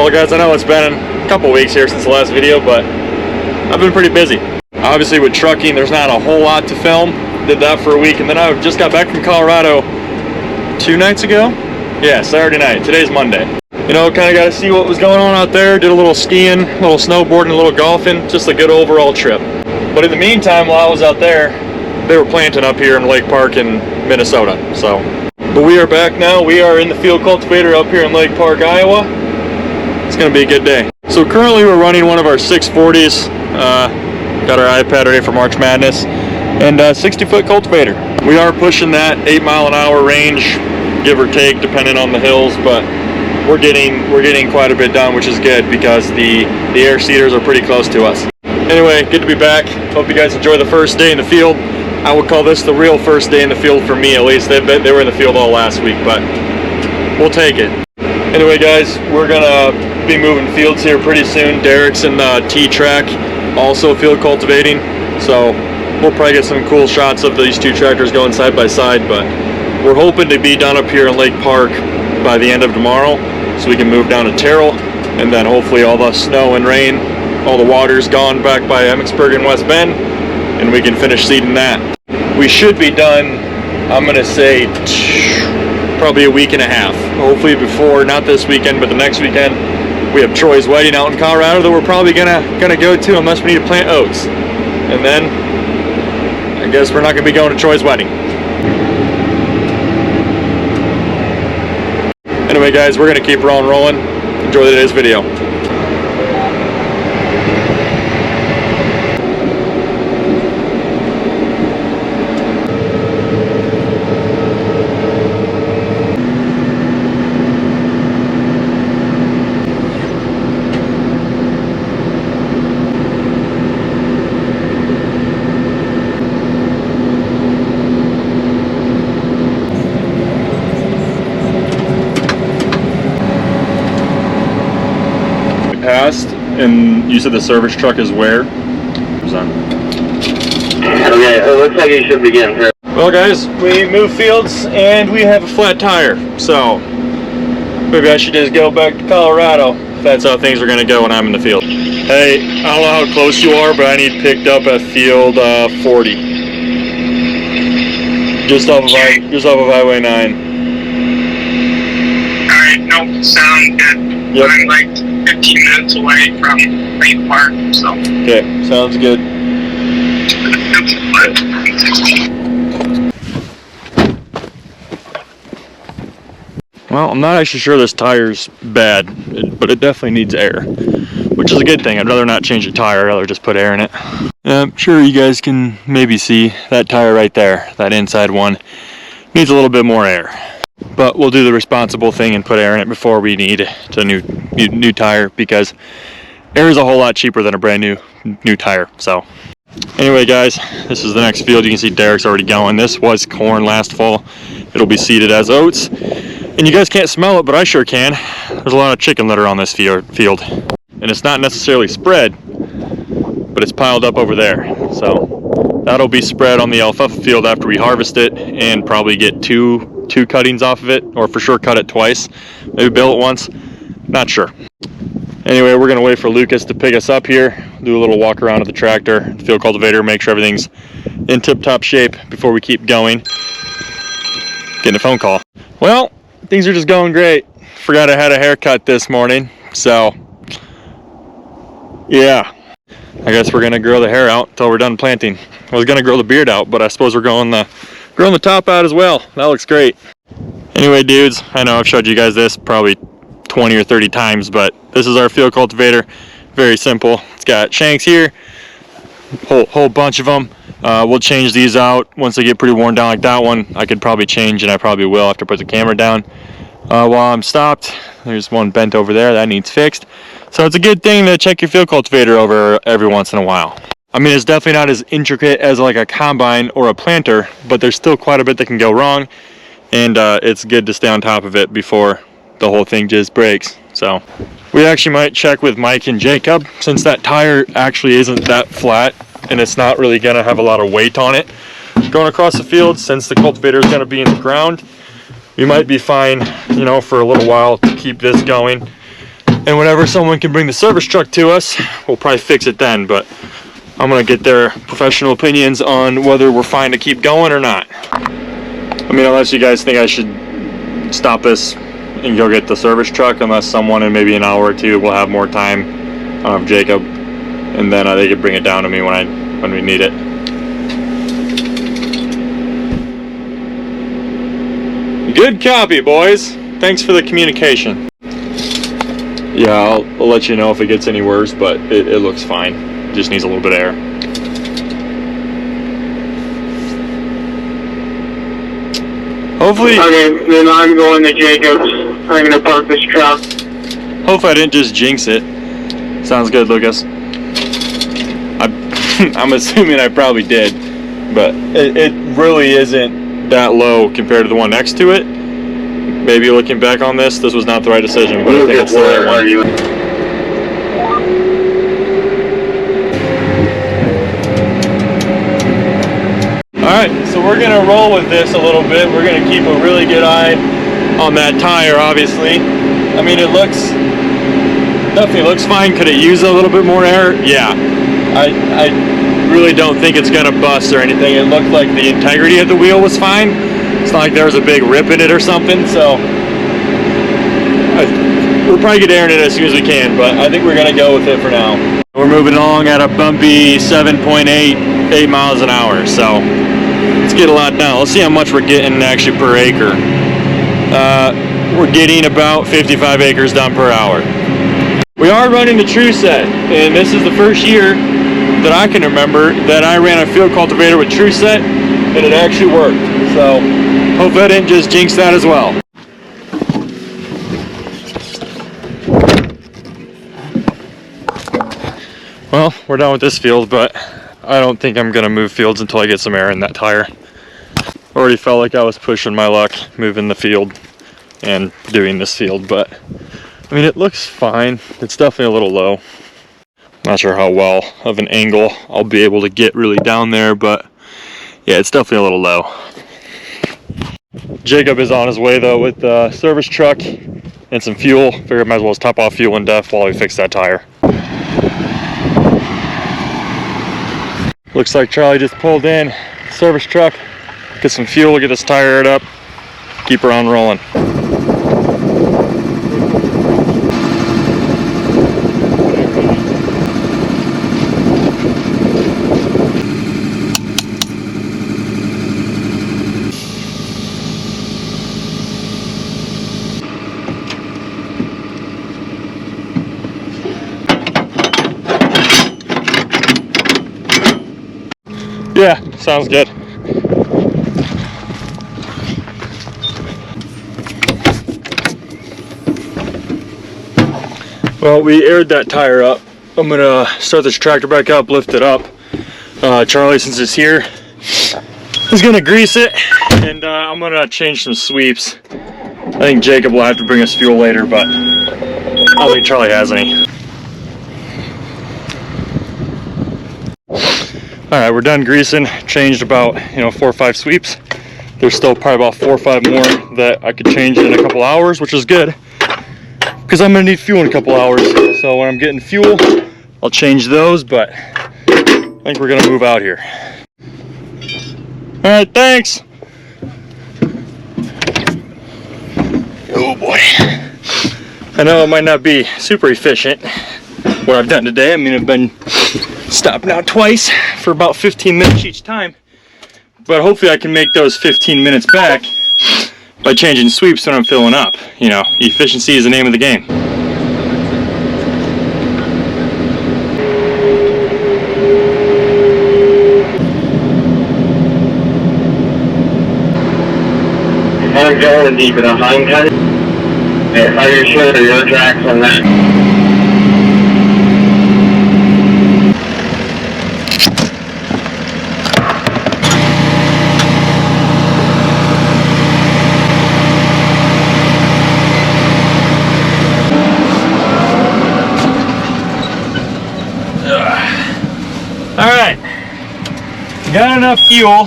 Well guys, I know it's been a couple weeks here since the last video, but I've been pretty busy. Obviously with trucking, there's not a whole lot to film. Did that for a week, and then I just got back from Colorado 2 nights ago? Yeah, Saturday night. Today's Monday. You know, kind of got to see what was going on out there. Did a little skiing, a little snowboarding, a little golfing. Just a good overall trip. But in the meantime, while I was out there, they were planting up here in Lake Park in Minnesota. But we are back now. We are in the field cultivator up here in Lake Park, Iowa. It's going to be a good day. So currently we're running one of our 640s. Got our iPad ready for March Madness. And 60-foot cultivator. We are pushing that 8-mile-an-hour range, give or take, depending on the hills. But we're getting quite a bit done, which is good because the air seeders are pretty close to us. Anyway, good to be back. Hope you guys enjoy the first day in the field. I would call this the real first day in the field for me, at least. They were in the field all last week, but we'll take it. Anyway, guys, we're gonna be moving fields here pretty soon. Derek's in the T-Track, also field cultivating, so we'll probably get some cool shots of these two tractors going side by side. But we're hoping to be done up here in Lake Park by the end of tomorrow, so we can move down to Terrell, and then hopefully all the snow and rain, all the water's gone back by Emmitsburg and West Bend, and we can finish seeding that. We should be done, I'm gonna say, probably a week and a half. Hopefully before, not this weekend, but the next weekend. We have Troy's wedding out in Colorado that we're probably gonna go to unless we need to plant oats. And then, I guess we're not gonna be going to Troy's wedding. Anyway guys, we're gonna keep rolling. Enjoy today's video. Passed, and you said the service truck is where? Okay, it looks like you should begin here. Well guys, we moved fields and we have a flat tire, so maybe I should just go back to Colorado if that's how things are going to go when I'm in the field. Hey, I don't know how close you are, but I need picked up at field 40. Just off of Highway 9. Alright, nope, sound good. Yep. I'm like 15 minutes away from Lake Park, so. Okay, sounds good. Well, I'm not actually sure this tire's bad, but it definitely needs air, which is a good thing. I'd rather not change the tire, I'd rather just put air in it. I'm sure you guys can maybe see that tire right there, that inside one, needs a little bit more air. But we'll do the responsible thing and put air in it before we need a new tire, because air is a whole lot cheaper than a brand new tire. So anyway guys, this is the next field. You can see Derek's already going. This was corn last fall. It'll be seeded as oats. And you guys can't smell it, but I sure can. There's a lot of chicken litter on this field. And it's not necessarily spread, but it's piled up over there. So that'll be spread on the alfalfa field after we harvest it, and probably get two cuttings off of it, or for sure cut it twice, maybe bill it once, not sure. Anyway, we're gonna wait for Lucas to pick us up here, do a little walk around of the tractor, field cultivator, make sure everything's in tip-top shape before we keep going. Getting a phone call. Well, things are just going great. Forgot I had a haircut this morning, so yeah, I guess we're gonna grow the hair out until we're done planting. I was gonna grow the beard out, but I suppose we're growing the top out as well. That looks great. Anyway dudes, I know I've showed you guys this probably 20 or 30 times, but this is our field cultivator. Very simple. It's got shanks here, whole bunch of them. We'll change these out once they get pretty worn down. Like that one I could probably change, and I probably will after I put the camera down. While I'm stopped, there's one bent over there that needs fixed. So it's a good thing to check your field cultivator over every once in a while. I mean, it's definitely not as intricate as like a combine or a planter, but there's still quite a bit that can go wrong, and it's good to stay on top of it before the whole thing just breaks. So we actually might check with Mike and Jacob, since that tire actually isn't that flat and it's not really gonna have a lot of weight on it going across the field. Since the cultivator is gonna be in the ground, we might be fine, you know, for a little while to keep this going. And whenever someone can bring the service truck to us, we'll probably fix it then, but I'm gonna get their professional opinions on whether we're fine to keep going or not. I mean, unless you guys think I should stop this and go get the service truck, unless someone in maybe an hour or two will have more time, Jacob, and then they could bring it down to me when we need it. Good copy, boys. Thanks for the communication. Yeah, I'll let you know if it gets any worse, but it looks fine. It just needs a little bit of air. Hopefully... Okay, then I'm going to Jacob's. I'm going to park this truck. Hopefully I didn't just jinx it. Sounds good, Lucas. I'm assuming I probably did, but it really isn't that low compared to the one next to it. Maybe looking back on this was not the right decision, but I think it's the right one. Alright, so we're going to roll with this a little bit. We're going to keep a really good eye on that tire, obviously. I mean, it definitely looks fine. Could it use a little bit more air? Yeah. I really don't think it's going to bust or anything. It looked like the integrity of the wheel was fine. It's not like there was a big rip in it or something, so we'll probably get air in it as soon as we can, but I think we're going to go with it for now. We're moving along at a bumpy 7.8 miles an hour, so let's get a lot down. Let's see how much we're getting actually per acre. We're getting about 55 acres done per hour. We are running the TrueSet, and this is the first year that I can remember that I ran a field cultivator with TrueSet, and it actually worked. So hopefully I didn't just jinx that as well. Well, we're done with this field, but I don't think I'm gonna move fields until I get some air in that tire. Already felt like I was pushing my luck moving the field and doing this field, but I mean, it looks fine. It's definitely a little low. Not sure how well of an angle I'll be able to get really down there, but yeah, it's definitely a little low. Jacob is on his way though with the service truck and some fuel. Figured I might as well just top off fuel and def while we fix that tire. Looks like Charlie just pulled in service truck, get some fuel, get this tire aired up, keep her on rolling. Yeah, sounds good. Well, we aired that tire up. I'm gonna start this tractor back up, lift it up. Charlie, since it's here, is gonna grease it, and I'm gonna change some sweeps. I think Jacob will have to bring us fuel later, but I don't think Charlie has any. Alright, we're done greasing, changed about 4 or 5 sweeps. There's still probably about 4 or 5 more that I could change in a couple hours, which is good, because I'm going to need fuel in a couple hours. So when I'm getting fuel, I'll change those, but I think we're going to move out here. Alright, thanks! Oh boy. I know it might not be super efficient, what I've done today. I mean, I've been stopping out twice for about 15 minutes each time, but hopefully I can make those 15 minutes back by changing sweeps when I'm filling up. Efficiency is the name of the game. I'm going deep enough. I'm kind of... Are you sure your tracks on that? Alright, got enough fuel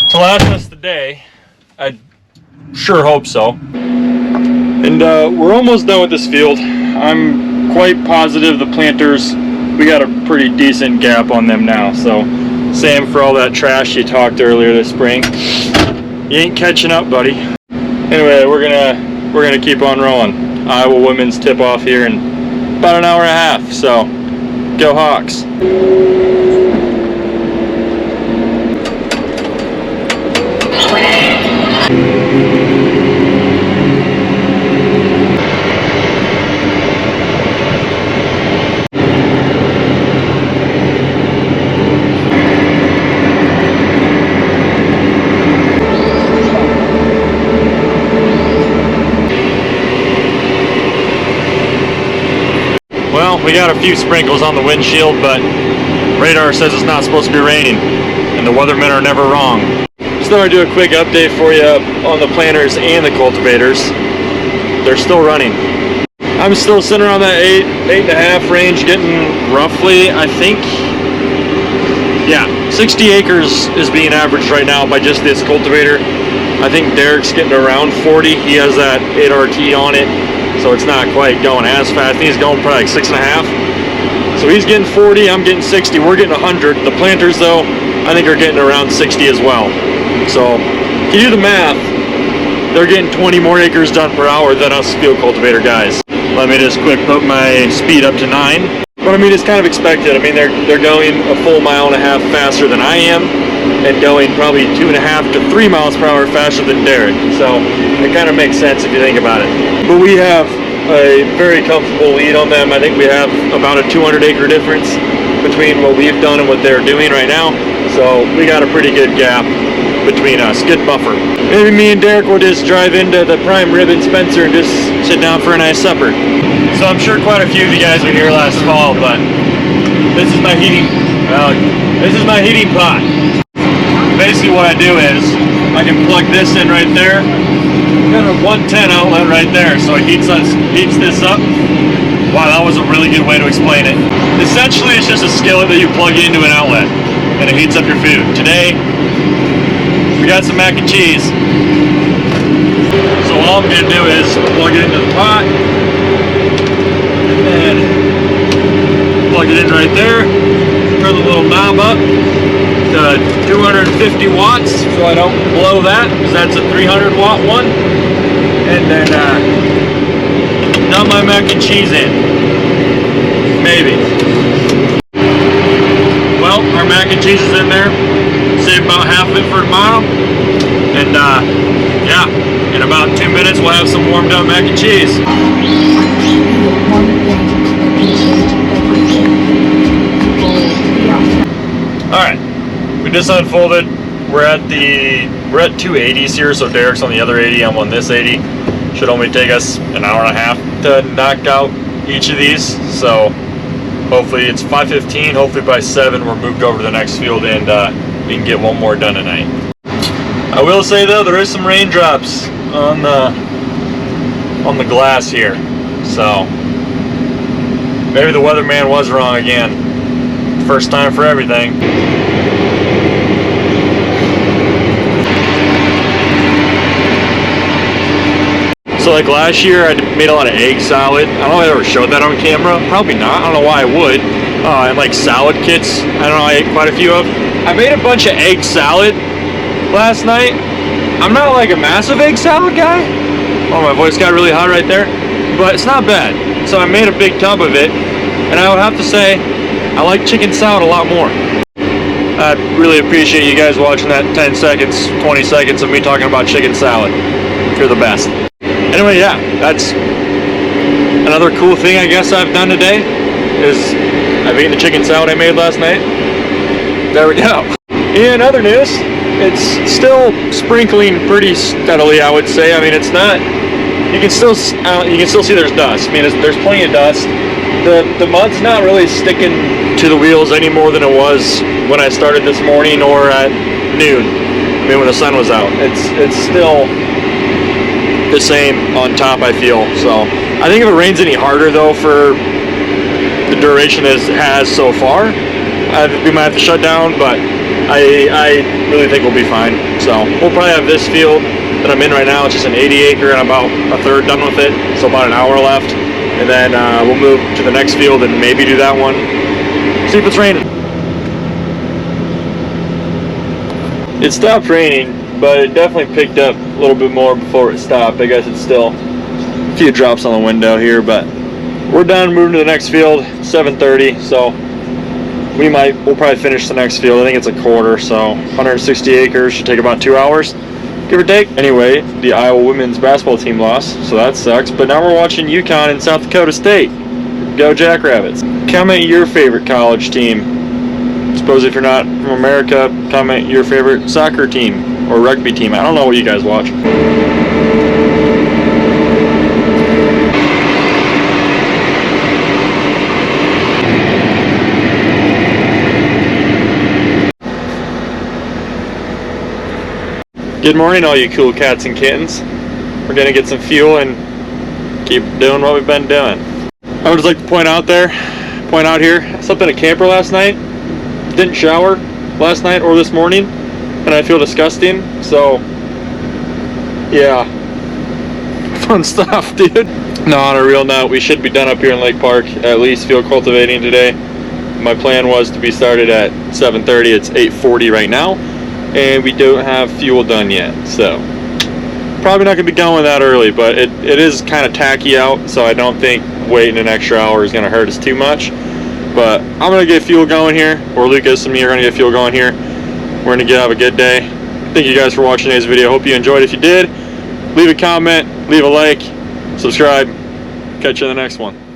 to last us the day. I sure hope so. And we're almost done with this field. I'm quite positive the planters, we got a pretty decent gap on them now. So same for all that trash you talked earlier this spring. You ain't catching up, buddy. Anyway, we're gonna keep on rolling. Iowa women's tip off here in about an hour and a half. So go Hawks. Well, we got a few sprinkles on the windshield, but radar says it's not supposed to be raining, and the weathermen are never wrong. Just thought I'd do a quick update for you on the planters and the cultivators. They're still running. I'm still sitting around that 8.5 range, getting roughly, I think, yeah, 60 acres is being averaged right now by just this cultivator. I think Derek's getting around 40. He has that 8RT on it, so it's not quite going as fast. I think he's going probably like 6.5. So he's getting 40, I'm getting 60, we're getting 100. The planters though, I think are getting around 60 as well. So if you do the math, they're getting 20 more acres done per hour than us field cultivator guys. Let me just quick put my speed up to 9. But I mean, it's kind of expected. I mean, they're going a full 1.5 miles faster than I am, and going probably 2.5 to 3 miles per hour faster than Derek. So it kind of makes sense if you think about it. But we have a very comfortable lead on them. I think we have about a 200 acre difference between what we've done and what they're doing right now. So we got a pretty good gap between us. Good buffer. Maybe me and Derek will just drive into the Prime Rib and Spencer and just sit down for a nice supper. So I'm sure quite a few of you guys were here last fall, but this is my heating pot. Basically what I do is I can plug this in right there. Got a 110 outlet right there, so it heats this up. Wow, that was a really good way to explain it. Essentially, it's just a skillet that you plug into an outlet, and it heats up your food. Today, we got some mac and cheese. So all I'm gonna do is plug it into the pot, and plug it in right there. Turn the little knob up to 250 watts, so I don't blow that, because that's a 300 watt one. And then dump my mac and cheese in. Maybe. Well, our mac and cheese is in there. Save about half of it for tomorrow. And yeah, in about 2 minutes we'll have some warmed up mac and cheese. Alright, we just unfolded. We're at 2 80s here, so Derek's on the other 80, I'm on this 80. Should only take us an hour and a half to knock out each of these. So hopefully it's 5:15. Hopefully by 7 we're moved over to the next field and we can get one more done tonight. I will say though, there is some raindrops on the glass here, so maybe the weatherman was wrong again. First time for everything. So like last year, I made a lot of egg salad. I don't know if I ever showed that on camera. Probably not. I don't know why I would. And like salad kits, I don't know, I ate quite a few of. I made a bunch of egg salad last night. I'm not like a massive egg salad guy. Oh, my voice got really hot right there. But it's not bad. So I made a big tub of it. And I would have to say, I like chicken salad a lot more. I really appreciate you guys watching that 10 seconds, 20 seconds of me talking about chicken salad. You're the best. Anyway, yeah, that's another cool thing I guess I've done today is I've eaten the chicken salad I made last night. There we go. In other news, it's still sprinkling pretty steadily, I would say. I mean, it's not, you can still see there's dust. I mean, there's plenty of dust. The mud's not really sticking to the wheels any more than it was when I started this morning or at noon. I mean, when the sun was out. It's still the same on top, I feel. So I think if it rains any harder though for the duration it has so far, we might have to shut down, but I really think we'll be fine. So we'll probably have this field that I'm in right now. It's just an 80 acre and about a third done with it, so about an hour left, and then we'll move to the next field and maybe do that one. See if it's raining. It stopped raining, but it definitely picked up a little bit more before it stopped. I guess it's still a few drops on the window here, but we're done moving to the next field, 7:30, so we'll probably finish the next field. I think it's a quarter, so 160 acres, should take about 2 hours, give or take. Anyway, the Iowa women's basketball team lost, so that sucks, but now we're watching UConn and South Dakota State. Go Jackrabbits. Comment your favorite college team. Suppose if you're not from America, comment your favorite soccer team or rugby team. I don't know what you guys watch. Good morning, all you cool cats and kittens. We're gonna get some fuel and keep doing what we've been doing. I would just like to point out here, I slept in a camper last night. Didn't shower last night or this morning, and I feel disgusting. So, yeah, fun stuff, dude. No, on a real note, we should be done up here in Lake Park, at least field cultivating today. My plan was to be started at 7:30. It's 8:40 right now, and we don't have fuel done yet. So, probably not gonna be going that early, but it is kind of tacky out, so I don't think waiting an extra hour is gonna hurt us too much. But I'm gonna get fuel going here, or Lucas and me are gonna get fuel going here. We're gonna have a good day. Thank you guys for watching today's video. Hope you enjoyed. If you did, leave a comment, leave a like, subscribe. Catch you in the next one.